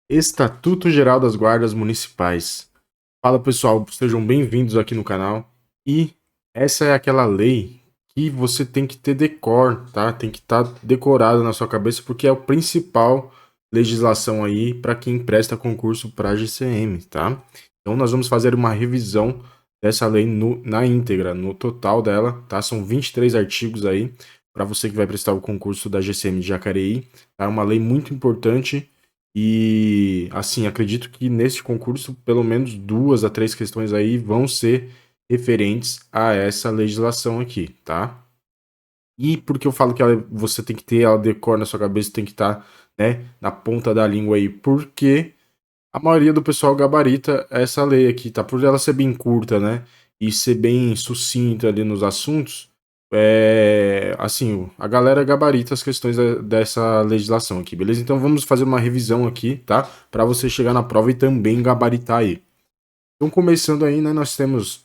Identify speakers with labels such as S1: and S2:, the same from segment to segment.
S1: Estatuto Geral das Guardas Municipais. Fala pessoal, sejam bem-vindos aqui no canal. E essa é aquela lei que você tem que ter decor, tá? Tem que estar decorado na sua cabeça porque é a principal legislação aí para quem presta concurso para a GCM, tá? Então nós vamos fazer uma revisão dessa lei na íntegra, no total dela, tá? São 23 artigos aí para você que vai prestar o concurso da GCM de Jacareí, tá? É uma lei muito importante e, assim, acredito que neste concurso, pelo menos 2 a 3 questões aí vão ser referentes a essa legislação aqui, tá? E por que eu falo que você tem que ter ela decor na sua cabeça, tem que estar, né, na ponta da língua aí? Porque a maioria do pessoal gabarita essa lei aqui, tá? Por ela ser bem curta, né? E ser bem sucinta ali nos assuntos, assim, a galera gabarita as questões dessa legislação aqui, beleza? Então vamos fazer uma revisão aqui, tá? Para você chegar na prova e também gabaritar aí. Então, começando aí, né, nós temos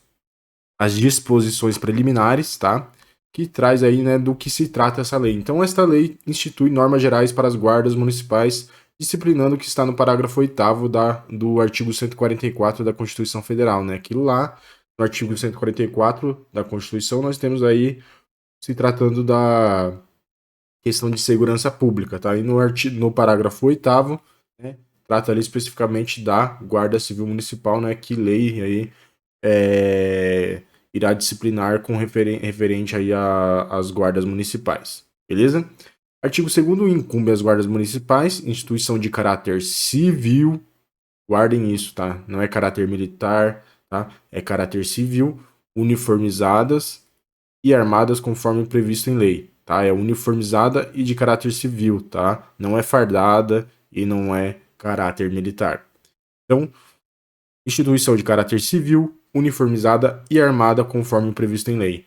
S1: as disposições preliminares, tá? Que traz aí, né, do que se trata essa lei. Então, esta lei institui normas gerais para as guardas municipais, disciplinando o que está no parágrafo 8º do artigo 144 da Constituição Federal, né? Aquilo lá, no artigo 144 da Constituição, nós temos aí se tratando da questão de segurança pública, tá? E no parágrafo 8º, né, trata ali especificamente da Guarda Civil Municipal, né? Que lei aí irá disciplinar com referente aí às guardas municipais, beleza? Artigo 2º incumbe às guardas municipais, instituição de caráter civil, guardem isso, tá? Não é caráter militar, tá? É caráter civil, uniformizadas e armadas conforme previsto em lei, tá? É uniformizada e de caráter civil, tá? Não é fardada e não é caráter militar. Então, instituição de caráter civil, uniformizada e armada conforme previsto em lei.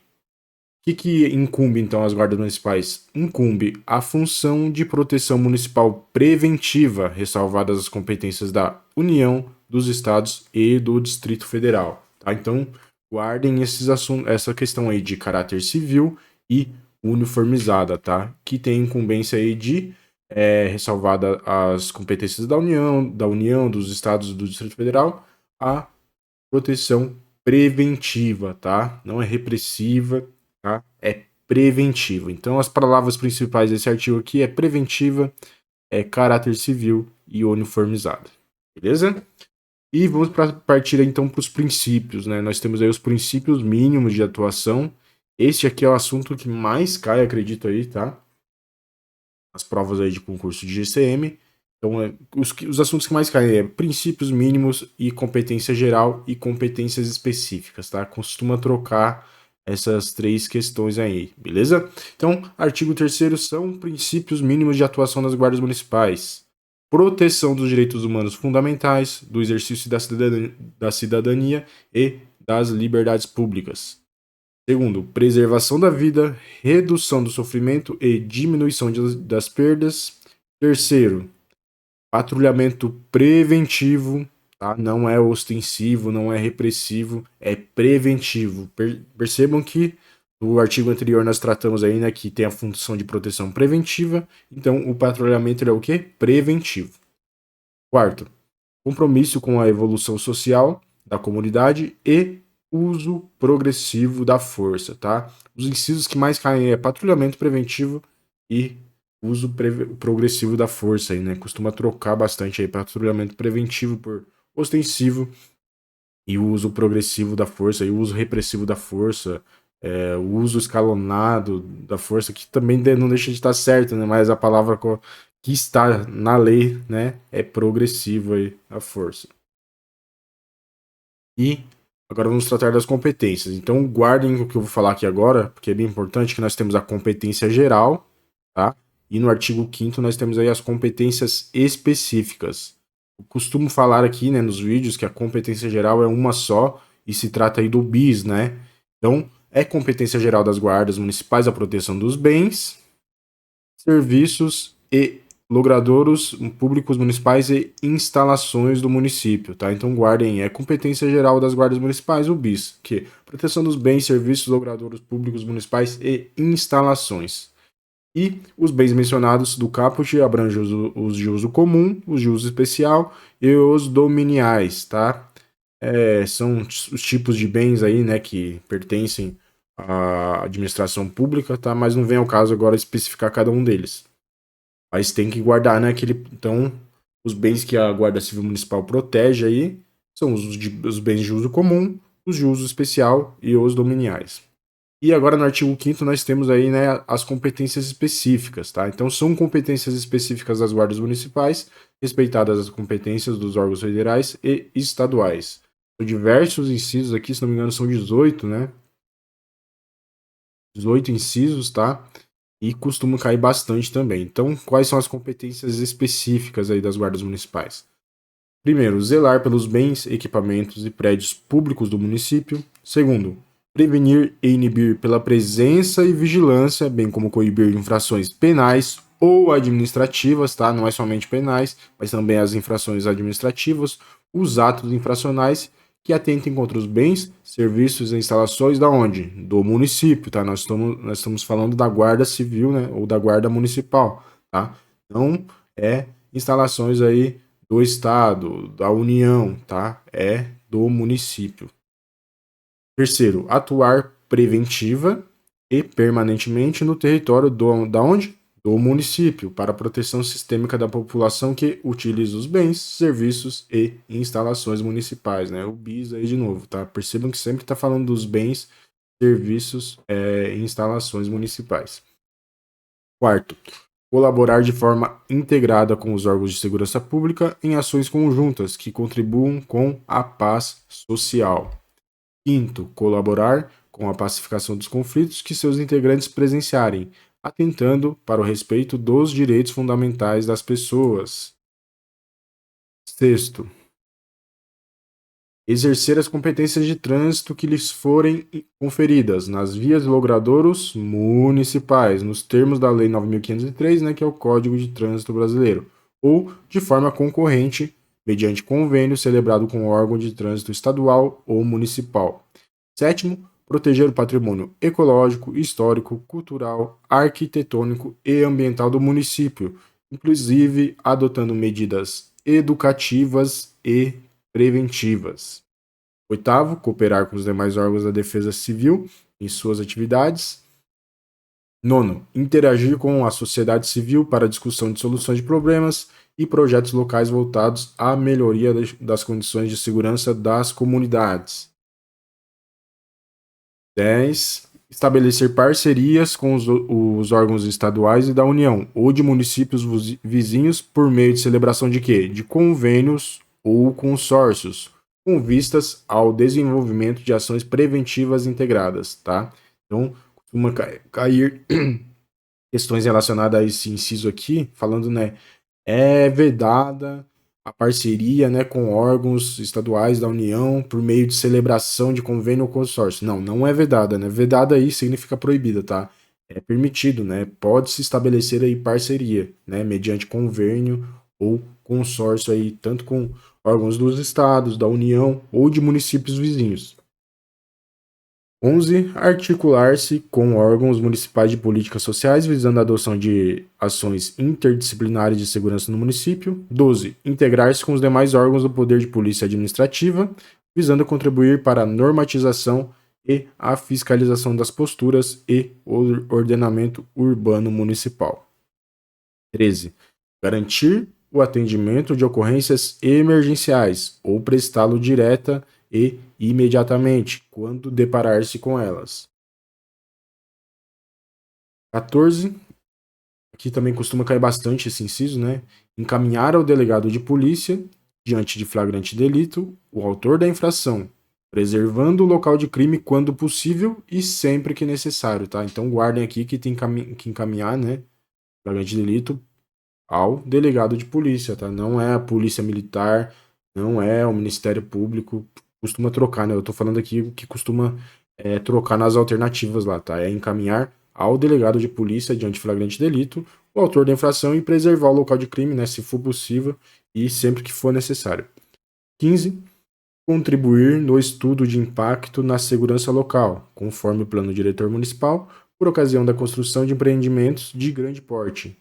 S1: O que incumbe, então, as guardas municipais? Incumbe a função de proteção municipal preventiva, ressalvadas as competências da União, dos Estados e do Distrito Federal. Tá? Então, guardem esses assuntos, essa questão aí de caráter civil e uniformizada, tá? Que tem incumbência aí de ressalvada as competências da União, dos Estados e do Distrito Federal, a proteção preventiva, tá? Não é repressiva, tá? É preventiva. Então, as palavras principais desse artigo aqui é preventiva, é caráter civil e uniformizada. Beleza? E vamos partir então para os princípios, né? Nós temos aí os princípios mínimos de atuação. Este aqui é o assunto que mais cai, acredito aí, tá? As provas aí de concurso de GCM. Então, os assuntos que mais caem é princípios mínimos e competência geral e competências específicas, tá? Costuma trocar essas 3 questões aí, beleza? Então, artigo 3º são princípios mínimos de atuação das guardas municipais. Proteção dos direitos humanos fundamentais, do exercício da cidadania e das liberdades públicas. Segundo, preservação da vida, redução do sofrimento e diminuição das perdas. Terceiro, patrulhamento preventivo, tá? Não é ostensivo, não é repressivo, é preventivo. Percebam que no artigo anterior nós tratamos aí, né, que tem a função de proteção preventiva, então o patrulhamento é o quê? Preventivo. Quarto, compromisso com a evolução social da comunidade e uso progressivo da força, tá? Os incisos que mais caem é patrulhamento preventivo e uso progressivo da força aí, né? Costuma trocar bastante aí patrulhamento preventivo por ostensivo e o uso progressivo da força e o uso repressivo da força, o uso escalonado da força, que também não deixa de estar certo, né? Mas a palavra que está na lei, né, é progressiva aí a força. E agora vamos tratar das competências. Então guardem o que eu vou falar aqui agora, porque é bem importante que nós temos a competência geral, tá? E no artigo 5º nós temos aí as competências específicas. Eu costumo falar aqui, né, nos vídeos que a competência geral é uma só e se trata aí do BIS, né? Então, é competência geral das guardas municipais a proteção dos bens, serviços e logradouros públicos municipais e instalações do município, tá? Então guardem, é competência geral das guardas municipais, o BIS, que é proteção dos bens, serviços, logradouros públicos municipais e instalações. E os bens mencionados do caput abrangem os de uso comum, os de uso especial e os dominiais, tá? São os tipos de bens aí, né, que pertencem à administração pública, tá? Mas não vem ao caso agora especificar cada um deles. Mas tem que guardar, né, então, os bens que a Guarda Civil Municipal protege aí são os bens de uso comum, os de uso especial e os dominiais. E agora no artigo 5º nós temos aí, né, as competências específicas, tá? Então são competências específicas das guardas municipais, respeitadas as competências dos órgãos federais e estaduais. São diversos incisos aqui, se não me engano são 18, né? 18 incisos, tá? E costuma cair bastante também. Então, quais são as competências específicas aí das guardas municipais? Primeiro, zelar pelos bens, equipamentos e prédios públicos do município. Segundo, prevenir e inibir pela presença e vigilância, bem como coibir infrações penais ou administrativas, tá? Não é somente penais, mas também as infrações administrativas, os atos infracionais que atentem contra os bens, serviços e instalações da onde? Do município, tá? Nós estamos falando da Guarda Civil, né? Ou da Guarda Municipal, tá? Então, instalações aí do Estado, da União, tá? É do município. Terceiro, atuar preventiva e permanentemente no território da onde? Do município, para a proteção sistêmica da população que utiliza os bens, serviços e instalações municipais, né? O BIS aí de novo, tá? Percebam que sempre está falando dos bens, serviços e instalações municipais. Quarto, colaborar de forma integrada com os órgãos de segurança pública em ações conjuntas que contribuam com a paz social. Quinto, colaborar com a pacificação dos conflitos que seus integrantes presenciarem, atentando para o respeito dos direitos fundamentais das pessoas. Sexto, exercer as competências de trânsito que lhes forem conferidas nas vias e logradouros municipais, nos termos da Lei 9.503, né, que é o Código de Trânsito Brasileiro, ou de forma concorrente, mediante convênio celebrado com o órgão de trânsito estadual ou municipal. Sétimo, proteger o patrimônio ecológico, histórico, cultural, arquitetônico e ambiental do município, inclusive adotando medidas educativas e preventivas. Oitavo, cooperar com os demais órgãos da Defesa Civil em suas atividades. Nono, interagir com a sociedade civil para a discussão de soluções de problemas e projetos locais voltados à melhoria das condições de segurança das comunidades. 10. Estabelecer parcerias com os órgãos estaduais e da União ou de municípios vizinhos por meio de celebração de quê? De convênios ou consórcios, com vistas ao desenvolvimento de ações preventivas integradas, tá? Então, costuma cair questões relacionadas a esse inciso aqui, falando, né, é vedada a parceria, né, com órgãos estaduais da União por meio de celebração de convênio ou consórcio. Não, não é vedada, né? Vedada aí significa proibida, tá? É permitido, né? Pode-se estabelecer aí parceria, né, mediante convênio ou consórcio aí, tanto com órgãos dos estados, da União ou de municípios vizinhos. 11. Articular-se com órgãos municipais de políticas sociais visando a adoção de ações interdisciplinares de segurança no município. 12. Integrar-se com os demais órgãos do poder de polícia administrativa visando contribuir para a normatização e a fiscalização das posturas e o ordenamento urbano municipal. 13. Garantir o atendimento de ocorrências emergenciais ou prestá-lo direta e imediatamente, quando deparar-se com elas. 14. Aqui também costuma cair bastante esse inciso, né? Encaminhar ao delegado de polícia, diante de flagrante delito, o autor da infração, preservando o local de crime quando possível e sempre que necessário, tá? Então guardem aqui que tem que encaminhar, né? Flagrante delito ao delegado de polícia, tá? Não é a polícia militar, não é o Ministério Público, costuma trocar, né? Eu tô falando aqui que costuma trocar nas alternativas lá, tá? É encaminhar ao delegado de polícia diante de flagrante delito o autor da infração e preservar o local de crime, né? Se for possível e sempre que for necessário. 15. Contribuir no estudo de impacto na segurança local, conforme o plano diretor municipal, por ocasião da construção de empreendimentos de grande porte.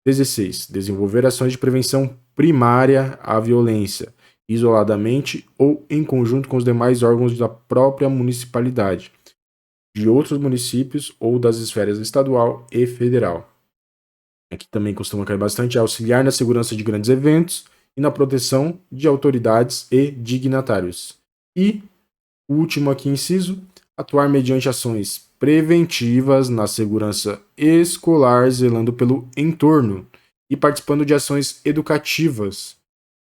S1: 16. Desenvolver ações de prevenção primária à violência, isoladamente ou em conjunto com os demais órgãos da própria municipalidade, de outros municípios ou das esferas estadual e federal. Aqui também costuma cair bastante auxiliar na segurança de grandes eventos e na proteção de autoridades e dignatários. E, o último aqui, inciso, atuar mediante ações preventivas na segurança escolar, zelando pelo entorno e participando de ações educativas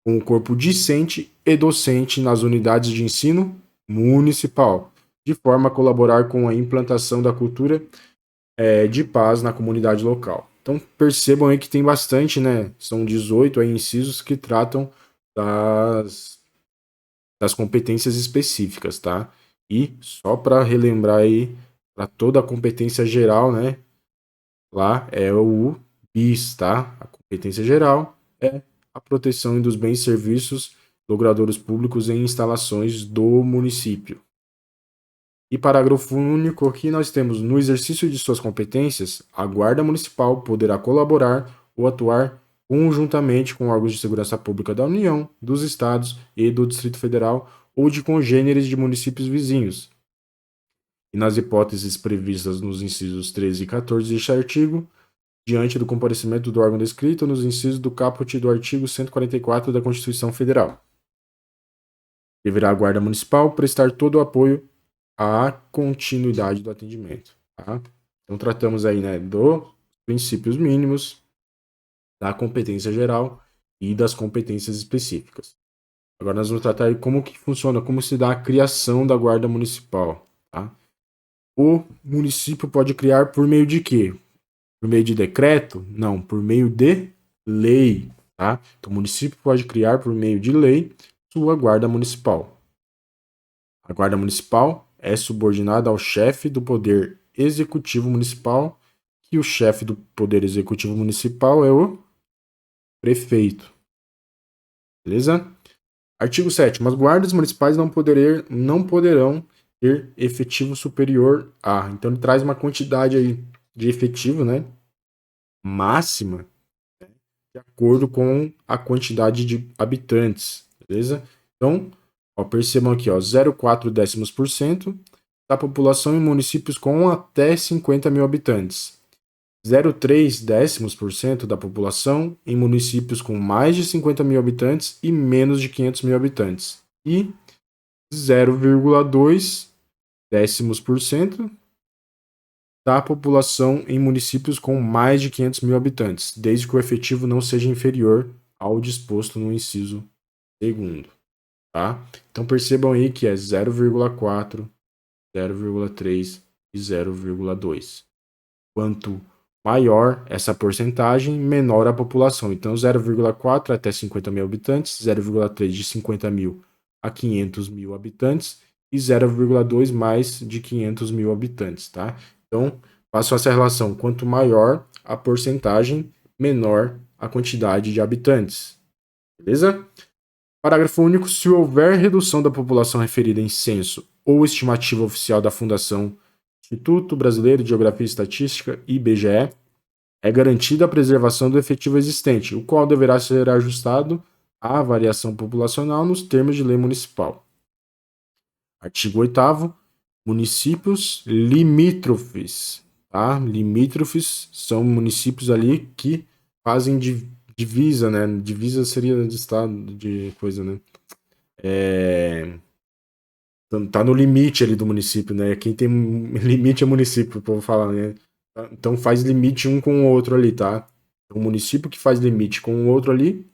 S1: com o corpo discente e docente nas unidades de ensino municipal, de forma a colaborar com a implantação da cultura de paz na comunidade local. Então percebam aí que tem bastante, né? São 18 aí incisos que tratam das competências específicas, tá? E só para relembrar aí, para toda a competência geral, né? Lá é o BIS, tá? A competência geral é a proteção dos bens e serviços logradouros públicos em instalações do município. E parágrafo único aqui nós temos: no exercício de suas competências, a Guarda Municipal poderá colaborar ou atuar conjuntamente com órgãos de segurança pública da União, dos Estados e do Distrito Federal ou de congêneres de municípios vizinhos. E nas hipóteses previstas nos incisos 13 e 14 deste artigo, diante do comparecimento do órgão descrito nos incisos do caput do artigo 144 da Constituição Federal. Deverá a Guarda Municipal prestar todo o apoio à continuidade do atendimento. Tá? Então, tratamos aí, né, dos princípios mínimos, da competência geral e das competências específicas. Agora nós vamos tratar aí como que funciona, como se dá a criação da Guarda Municipal. Tá? O município pode criar por meio de quê? Por meio de decreto? Não, por meio de lei. Tá? Então, o município pode criar por meio de lei sua Guarda Municipal. A Guarda Municipal é subordinada ao chefe do Poder Executivo Municipal, que o chefe do Poder Executivo Municipal é o prefeito. Beleza? Artigo 7º. As guardas municipais não poderão ter efetivo superior a. Então ele traz uma quantidade aí de efetivo, né? Máxima, de acordo com a quantidade de habitantes. Beleza? Então, percebam aqui, 0,4 décimos por cento da população em municípios com até 50 mil habitantes. 0,3 décimos por cento da população em municípios com mais de 50 mil habitantes e menos de 500 mil habitantes. E 0,2 décimos por cento da população em municípios com mais de 500 mil habitantes, desde que o efetivo não seja inferior ao disposto no inciso 2º. Tá? Então percebam aí que é 0,4, 0,3 e 0,2. Quanto maior essa porcentagem, menor a população. Então 0,4 até 50 mil habitantes, 0,3 de 50 mil a 500 mil habitantes e 0,2 mais de 500 mil habitantes. Tá? Então façam essa relação. Quanto maior a porcentagem, menor a quantidade de habitantes. Beleza? Parágrafo único. Se houver redução da população referida em censo ou estimativa oficial da Fundação Instituto Brasileiro de Geografia e Estatística, IBGE, é garantida a preservação do efetivo existente, o qual deverá ser ajustado à variação populacional nos termos de lei municipal. Artigo 8º. Municípios limítrofes. Tá? Limítrofes são municípios ali que fazem divisa, né? Divisa seria de estado, de coisa, né? Tá no limite ali do município, né? Quem tem limite é município, o povo fala, né? Então faz limite um com o outro ali, tá? O município que faz limite com o outro ali,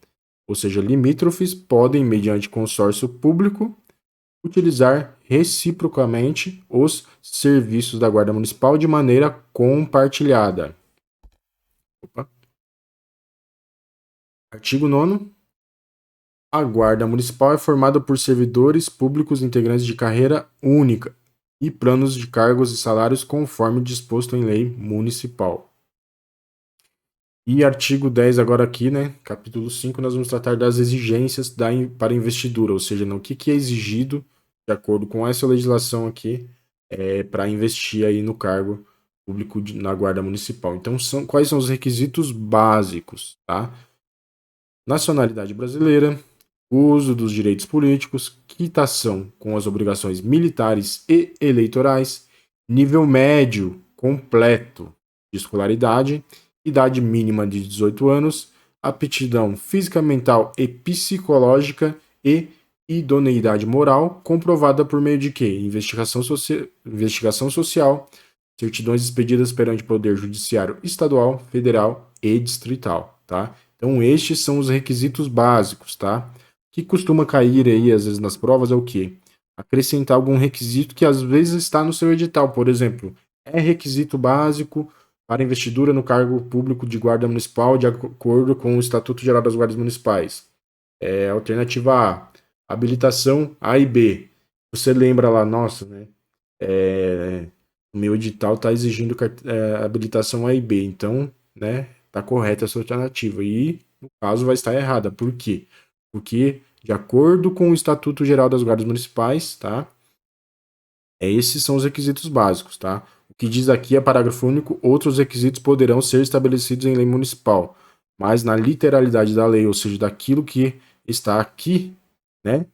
S1: ou seja, limítrofes, podem, mediante consórcio público, utilizar reciprocamente os serviços da Guarda Municipal de maneira compartilhada. Artigo 9º. A Guarda Municipal é formada por servidores públicos integrantes de carreira única e planos de cargos e salários conforme disposto em lei municipal. E artigo 10 agora aqui, né, capítulo 5, nós vamos tratar das exigências para investidura, ou seja, o que é exigido de acordo com essa legislação aqui para investir aí no cargo público na Guarda Municipal. Então, quais são os requisitos básicos, tá? Nacionalidade brasileira, uso dos direitos políticos, quitação com as obrigações militares e eleitorais, nível médio completo de escolaridade, idade mínima de 18 anos, aptidão física, mental e psicológica e idoneidade moral comprovada por meio de quê? Investigação social, certidões expedidas perante o Poder Judiciário Estadual, Federal e Distrital, tá? Então, estes são os requisitos básicos, tá? O que costuma cair aí, às vezes, nas provas é o quê? Acrescentar algum requisito que, às vezes, está no seu edital. Por exemplo, é requisito básico para investidura no cargo público de guarda municipal de acordo com o Estatuto Geral das Guardas Municipais. Alternativa A, habilitação A e B. Você lembra lá, nossa, né? O meu edital está exigindo habilitação A e B, então, né, tá correta essa alternativa. E, no caso, vai estar errada. Por quê? Porque, de acordo com o Estatuto Geral das Guardas Municipais, tá? Esses são os requisitos básicos, tá? O que diz aqui é parágrafo único, outros requisitos poderão ser estabelecidos em lei municipal, mas na literalidade da lei, ou seja, daquilo que está aqui, né,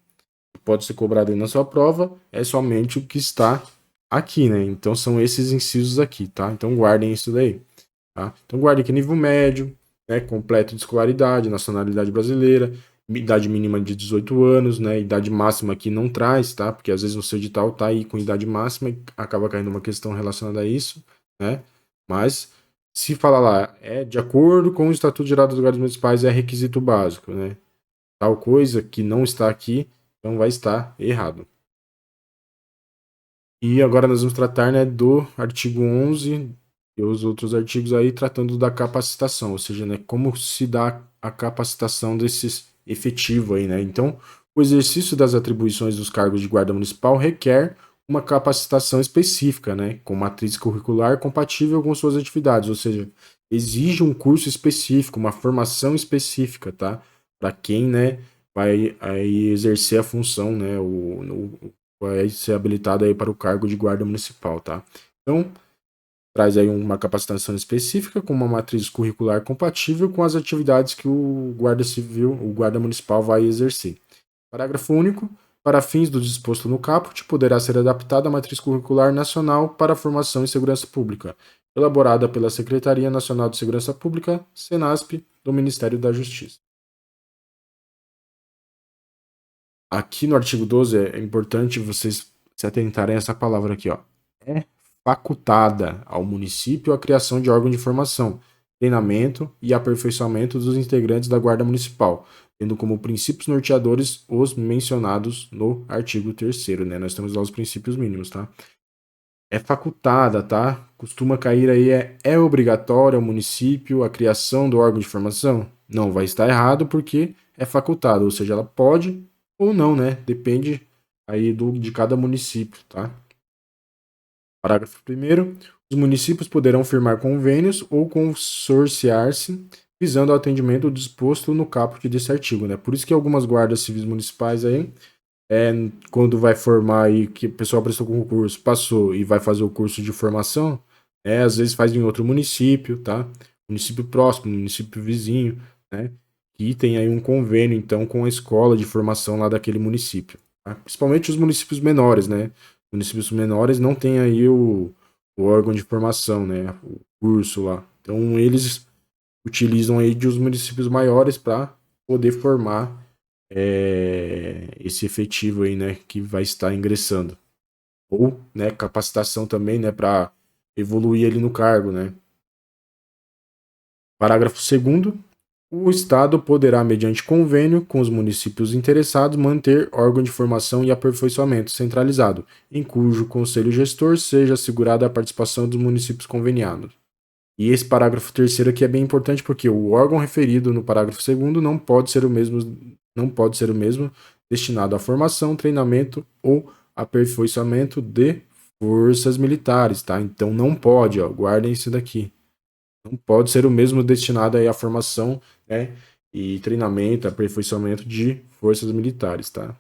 S1: pode ser cobrado aí na sua prova, é somente o que está aqui, né? Então são esses incisos aqui, tá? Então guardem isso daí, tá? Então guardem aqui nível médio, né? Completo de escolaridade, nacionalidade brasileira, idade mínima de 18 anos, né? Idade máxima aqui não traz, tá? Porque às vezes no seu edital tá aí com idade máxima e acaba caindo uma questão relacionada a isso, né? Mas se falar lá, é de acordo com o Estatuto Geral dos Guardas Municipais, é requisito básico, né? Tal coisa que não está aqui, então vai estar errado. E agora nós vamos tratar, né, do artigo 11 e os outros artigos aí tratando da capacitação, ou seja, né, como se dá a capacitação desses efetivo aí, né? Então, o exercício das atribuições dos cargos de guarda municipal requer uma capacitação específica, né, com matriz curricular compatível com suas atividades, ou seja, exige um curso específico, uma formação específica, tá? Para quem, né, vai aí exercer a função, né, vai ser habilitado aí para o cargo de guarda municipal, tá? Então, traz aí uma capacitação específica com uma matriz curricular compatível com as atividades que o guarda civil, o guarda municipal vai exercer. Parágrafo único. Para fins do disposto no caput, poderá ser adaptada a matriz curricular nacional para a formação em segurança pública, elaborada pela Secretaria Nacional de Segurança Pública, SENASP, do Ministério da Justiça. Aqui no artigo 12 é importante vocês se atentarem a essa palavra aqui, ó. É facultada ao município a criação de órgão de formação, treinamento e aperfeiçoamento dos integrantes da Guarda Municipal, tendo como princípios norteadores os mencionados no artigo 3º, né? Nós temos lá os princípios mínimos, tá? É facultada, tá? Costuma cair aí, é obrigatório ao município a criação do órgão de formação? Não, vai estar errado porque é facultado, ou seja, ela pode ou não, né? Depende aí de cada município, tá? Parágrafo 1º. Os municípios poderão firmar convênios ou consorciar-se visando ao atendimento disposto no caput desse artigo, né? Por isso que algumas guardas civis municipais aí quando vai formar aí, que o pessoal prestou concurso, passou e vai fazer o curso de formação, às vezes faz em outro município, tá? Município próximo, município vizinho, né? Que tem aí um convênio, então, com a escola de formação lá daquele município. Tá? Principalmente os municípios menores, né? Municípios menores não tem aí o órgão de formação, né? O curso lá. Então, eles utilizam aí de os municípios maiores para poder formar esse efetivo aí, né, que vai estar ingressando. Ou, né, capacitação também, né, para evoluir ali no cargo, né. Parágrafo 2º. O Estado poderá, mediante convênio com os municípios interessados, manter órgão de formação e aperfeiçoamento centralizado, em cujo conselho gestor seja assegurada a participação dos municípios conveniados. E esse parágrafo 3º aqui é bem importante porque o órgão referido no parágrafo 2º não pode ser o mesmo destinado à formação, treinamento ou aperfeiçoamento de forças militares, tá? Então não pode, ó, guardem isso daqui. Não pode ser o mesmo destinado aí à formação, né, e treinamento, aperfeiçoamento de forças militares, tá?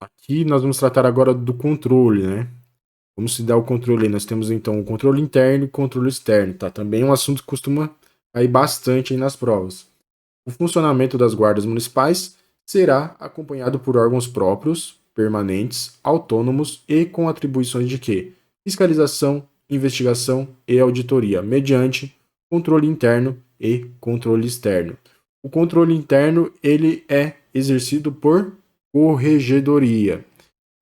S1: Aqui nós vamos tratar agora do controle, né? Como se dá o controle? Nós temos então o controle interno e o controle externo, tá? Também é um assunto que costuma cair bastante aí nas provas. O funcionamento das guardas municipais será acompanhado por órgãos próprios, permanentes, autônomos e com atribuições de quê? Fiscalização, investigação e auditoria, mediante controle interno e controle externo. O controle interno ele é exercido por corregedoria,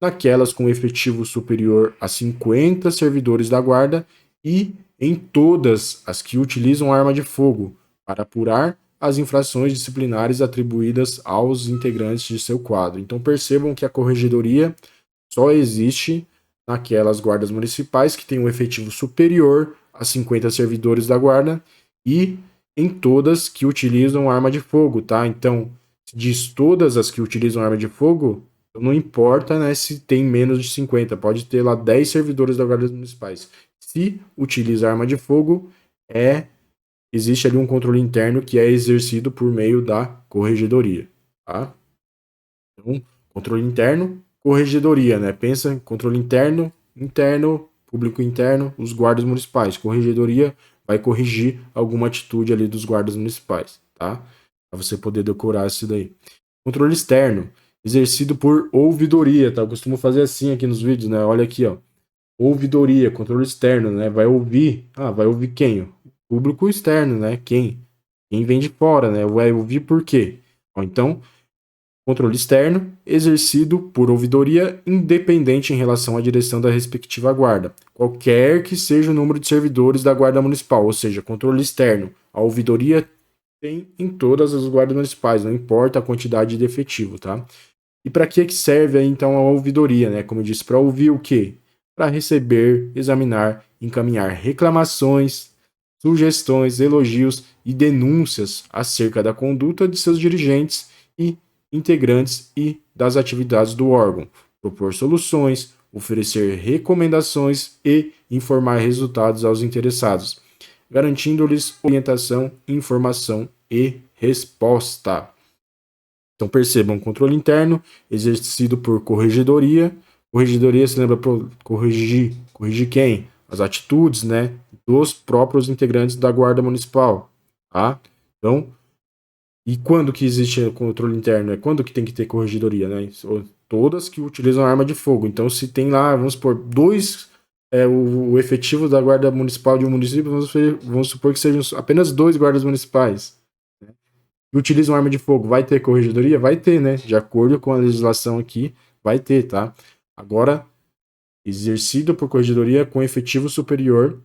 S1: naquelas com efetivo superior a 50 servidores da guarda e em todas as que utilizam arma de fogo para apurar as infrações disciplinares atribuídas aos integrantes de seu quadro. Então percebam que a corregedoria só existe naquelas guardas municipais que têm um efetivo superior a 50 servidores da guarda e em todas que utilizam arma de fogo, tá? Então, diz todas as que utilizam arma de fogo, não importa, né, se tem menos de 50, pode ter lá 10 servidores da guarda municipais. Se utiliza arma de fogo, existe ali um controle interno que é exercido por meio da corregedoria, tá? Então, controle interno, corregedoria, né? Pensa, controle interno, público interno, os guardas municipais. Corregedoria vai corrigir alguma atitude ali dos guardas municipais, tá? Para você poder decorar isso daí. Controle externo, exercido por ouvidoria, tá? Eu costumo fazer assim aqui nos vídeos, né? Olha aqui, ó. Ouvidoria, controle externo, né? Vai ouvir. Ah, vai ouvir quem? O público externo, né? Quem? Quem vem de fora, né? Vai ouvir por quê? Ó, então, controle externo, exercido por ouvidoria independente em relação à direção da respectiva guarda, qualquer que seja o número de servidores da guarda municipal, ou seja, controle externo. A ouvidoria tem em todas as guardas municipais, não importa a quantidade de efetivo, tá? E para que serve aí, então a ouvidoria, né? Como eu disse, para ouvir o quê? Para receber, examinar, encaminhar reclamações, sugestões, elogios e denúncias acerca da conduta de seus dirigentes e integrantes e das atividades do órgão, propor soluções, oferecer recomendações e informar resultados aos interessados, garantindo-lhes orientação, informação e resposta. Então percebam, controle interno exercido por corregedoria. Corregedoria se lembra corrigir quem? As atitudes, né, dos próprios integrantes da guarda municipal, tá? Então, e quando que existe controle interno? É quando que tem que ter corregedoria, né? Todas que utilizam arma de fogo. Então, se tem lá, vamos supor, o efetivo da guarda municipal de um município, vamos supor que sejam apenas 2 guardas municipais, né, que utilizam arma de fogo. Vai ter corregedoria? Vai ter, né? De acordo com a legislação aqui, vai ter, tá? Agora, exercido por corregedoria com efetivo superior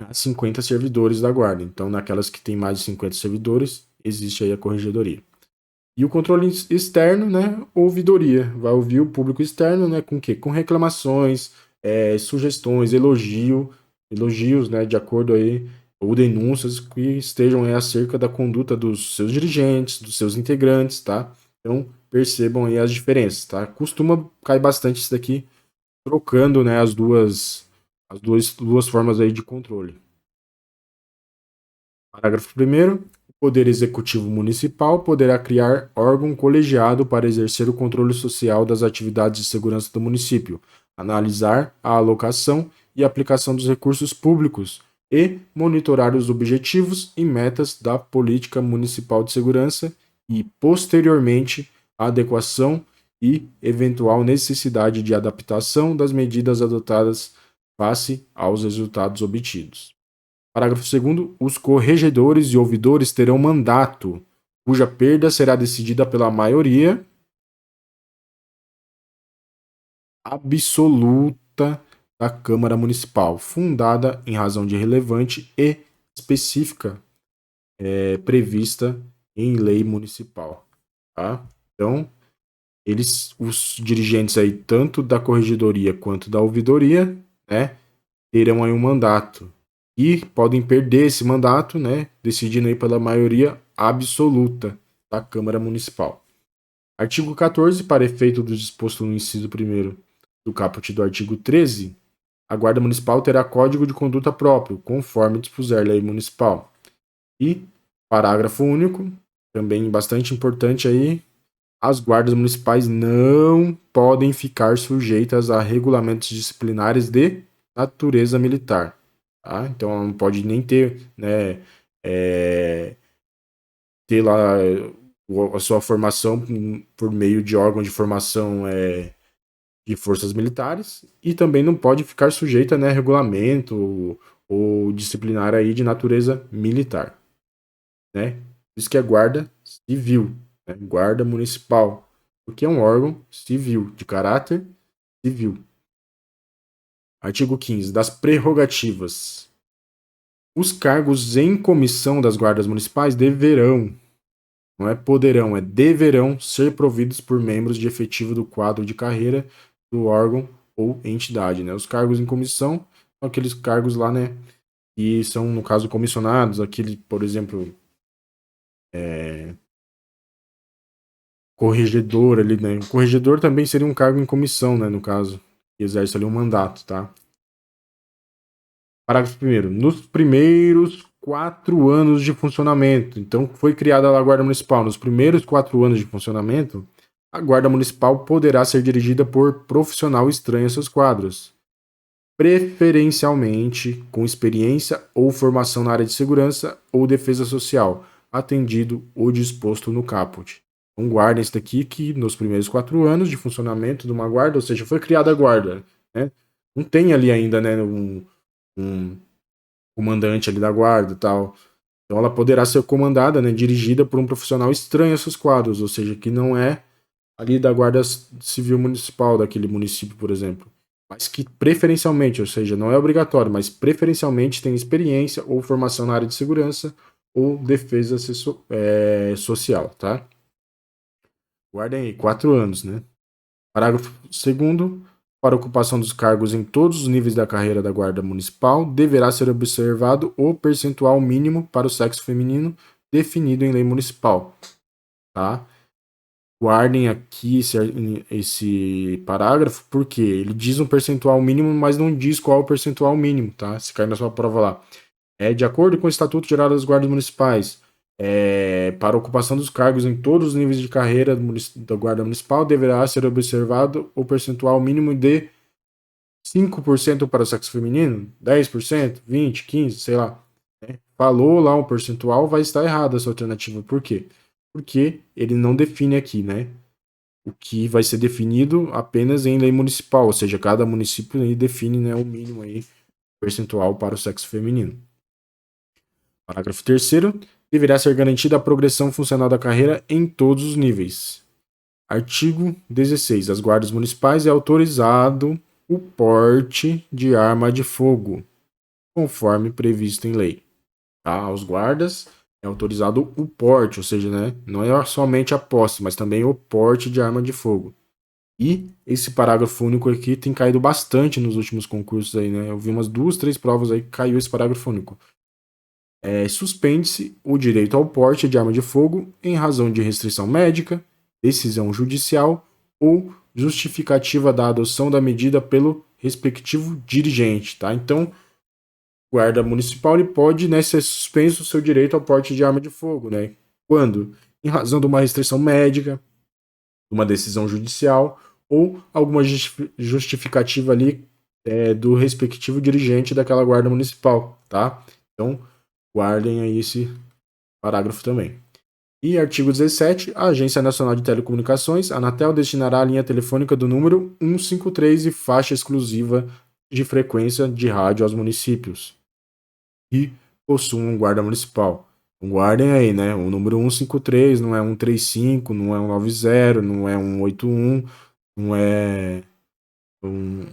S1: a 50 servidores da guarda. Então, naquelas que tem mais de 50 servidores, existe aí a corregedoria. E o controle externo, né, ouvidoria. Vai ouvir o público externo, né, com o quê? Com reclamações, sugestões, elogios, né, de acordo aí, ou denúncias que estejam aí acerca da conduta dos seus dirigentes, dos seus integrantes, tá? Então, percebam aí as diferenças, tá? Costuma cair bastante isso daqui, trocando, né, duas formas aí de controle. Parágrafo 1º. O Poder Executivo Municipal poderá criar órgão colegiado para exercer o controle social das atividades de segurança do município, analisar a alocação e aplicação dos recursos públicos e monitorar os objetivos e metas da política municipal de segurança e, posteriormente, a adequação e eventual necessidade de adaptação das medidas adotadas face aos resultados obtidos. Parágrafo 2º. Os corregedores e ouvidores terão mandato, cuja perda será decidida pela maioria absoluta da Câmara Municipal, fundada em razão de relevante e específica prevista em lei municipal. Tá? Então, os dirigentes aí, tanto da corregedoria quanto da ouvidoria, né, terão aí um mandato e podem perder esse mandato, né, decidindo aí pela maioria absoluta da Câmara Municipal. Artigo 14, para efeito do disposto no inciso 1º do caput do artigo 13, a Guarda Municipal terá código de conduta próprio, conforme dispuser a lei municipal. E parágrafo único, também bastante importante aí, As guardas municipais não podem ficar sujeitas a regulamentos disciplinares de natureza militar. Tá? Então, ela não pode nem ter, né, ter lá a sua formação por meio de órgão de formação de forças militares e também não pode ficar sujeita, né, a regulamento ou disciplinar aí de natureza militar, né? Isso que é guarda civil, né? Guarda municipal, porque é um órgão civil, de caráter civil. Artigo 15. Das prerrogativas. Os cargos em comissão das guardas municipais deverão, não é poderão, é deverão ser providos por membros de efetivo do quadro de carreira do órgão ou entidade, né? Os cargos em comissão são aqueles cargos lá, né, que são, no caso, comissionados, aquele, por exemplo, corregedor ali, né? O corregedor também seria um cargo em comissão, né, no caso, que exerce ali um mandato, tá? Parágrafo 1º. Nos primeiros 4 anos de funcionamento, então foi criada a Guarda Municipal, nos primeiros 4 anos de funcionamento, a Guarda Municipal poderá ser dirigida por profissional estranho a seus quadros, preferencialmente com experiência ou formação na área de segurança ou defesa social, atendido o disposto no caput. Então, guardem isso daqui que nos primeiros 4 anos de funcionamento de uma guarda, ou seja, foi criada a guarda, né? Não tem ali ainda, né, um comandante ali da guarda e tal. Então ela poderá ser comandada, né, dirigida por um profissional estranho a seus quadros, ou seja, que não é ali da Guarda Civil Municipal daquele município, por exemplo. Mas que preferencialmente, ou seja, não é obrigatório, mas preferencialmente tem experiência ou formação na área de segurança ou defesa social, tá? Guardem aí, 4 anos, né? Parágrafo 2º. Para ocupação dos cargos em todos os níveis da carreira da Guarda Municipal, deverá ser observado o percentual mínimo para o sexo feminino definido em lei municipal. Tá? Guardem aqui esse parágrafo, porque ele diz um percentual mínimo, mas não diz qual é o percentual mínimo, tá? Se cair na sua prova lá. É de acordo com o Estatuto Geral das Guardas Municipais. Para ocupação dos cargos em todos os níveis de carreira da Guarda Municipal, deverá ser observado o percentual mínimo de 5% para o sexo feminino, 10%, 20%, 15%, sei lá. Falou lá um percentual, vai estar errado essa alternativa. Por quê? Porque ele não define aqui, né? O que vai ser definido apenas em lei municipal, ou seja, cada município aí define, né, o mínimo aí percentual para o sexo feminino. Parágrafo 3º. Deverá ser garantida a progressão funcional da carreira em todos os níveis. Artigo 16. As guardas municipais é autorizado o porte de arma de fogo, conforme previsto em lei. Tá? Aos guardas é autorizado o porte, ou seja, né, não é somente a posse, mas também o porte de arma de fogo. E esse parágrafo único aqui tem caído bastante nos últimos concursos aí, né? Eu vi umas 2, 3 provas aí que caiu esse parágrafo único. Suspende-se o direito ao porte de arma de fogo em razão de restrição médica, decisão judicial ou justificativa da adoção da medida pelo respectivo dirigente, tá? Então, o guarda municipal ele pode, né, ser suspenso o seu direito ao porte de arma de fogo, né? Quando? Em razão de uma restrição médica, uma decisão judicial ou alguma justificativa ali do respectivo dirigente daquela guarda municipal, tá? Então, guardem aí esse parágrafo também. E artigo 17, a Agência Nacional de Telecomunicações, Anatel, destinará a linha telefônica do número 153 e faixa exclusiva de frequência de rádio aos municípios que possuam um guarda municipal. Então, guardem aí, né? O número 153 não é 135, não é 190, não é 181, não é um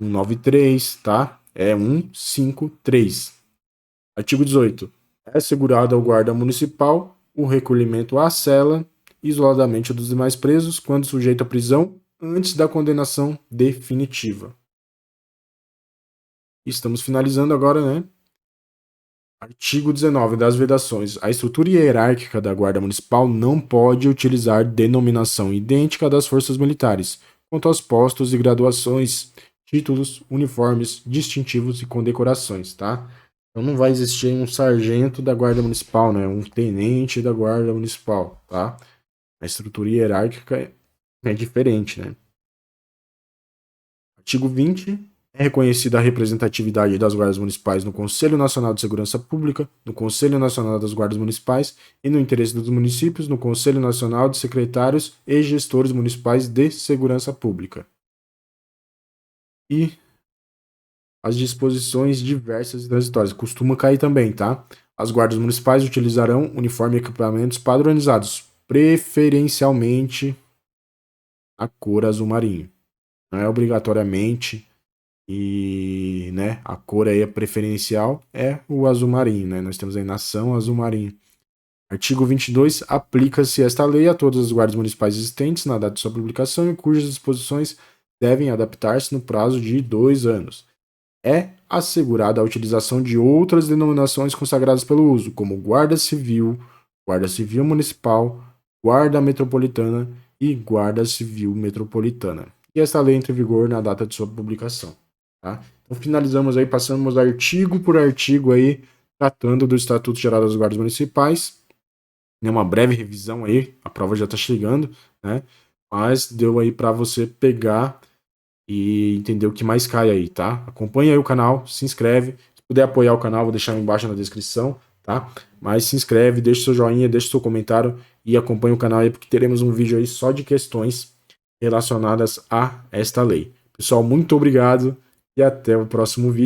S1: 193, tá? É 153. Artigo 18. É assegurado ao guarda municipal o recolhimento à cela, isoladamente dos demais presos, quando sujeito à prisão, antes da condenação definitiva. Estamos finalizando agora, né? Artigo 19 das vedações. A estrutura hierárquica da Guarda Municipal não pode utilizar denominação idêntica das forças militares, quanto aos postos e graduações, títulos, uniformes, distintivos e condecorações, tá? Então não vai existir um sargento da Guarda Municipal, né? Um tenente da Guarda Municipal, tá? A estrutura hierárquica é diferente, né? Artigo 20. É reconhecida a representatividade das guardas municipais no Conselho Nacional de Segurança Pública, no Conselho Nacional das Guardas Municipais e, no interesse dos municípios, no Conselho Nacional de Secretários e Gestores Municipais de Segurança Pública. E as disposições diversas e transitórias. Costuma cair também, tá? As guardas municipais utilizarão uniforme e equipamentos padronizados, preferencialmente a cor azul marinho. Não é obrigatoriamente e, né, a cor aí preferencial é o azul marinho, né? Nós temos aí nação azul marinho. Artigo 22. Aplica-se esta lei a todas as guardas municipais existentes na data de sua publicação e cujas disposições devem adaptar-se no prazo de 2 anos. É assegurada a utilização de outras denominações consagradas pelo uso, como Guarda Civil Municipal, Guarda Metropolitana e Guarda Civil Metropolitana. E esta lei entra em vigor na data de sua publicação. Tá? Então finalizamos aí, passamos artigo por artigo aí, tratando do Estatuto Geral das Guardas Municipais. Uma breve revisão aí, a prova já está chegando, né? Mas deu aí para você pegar e entender o que mais cai aí, tá? Acompanha aí o canal, se inscreve. Se puder apoiar o canal, vou deixar aí embaixo na descrição, tá? Mas se inscreve, deixa seu joinha, deixa seu comentário e acompanha o canal aí, porque teremos um vídeo aí só de questões relacionadas a esta lei. Pessoal, muito obrigado e até o próximo vídeo.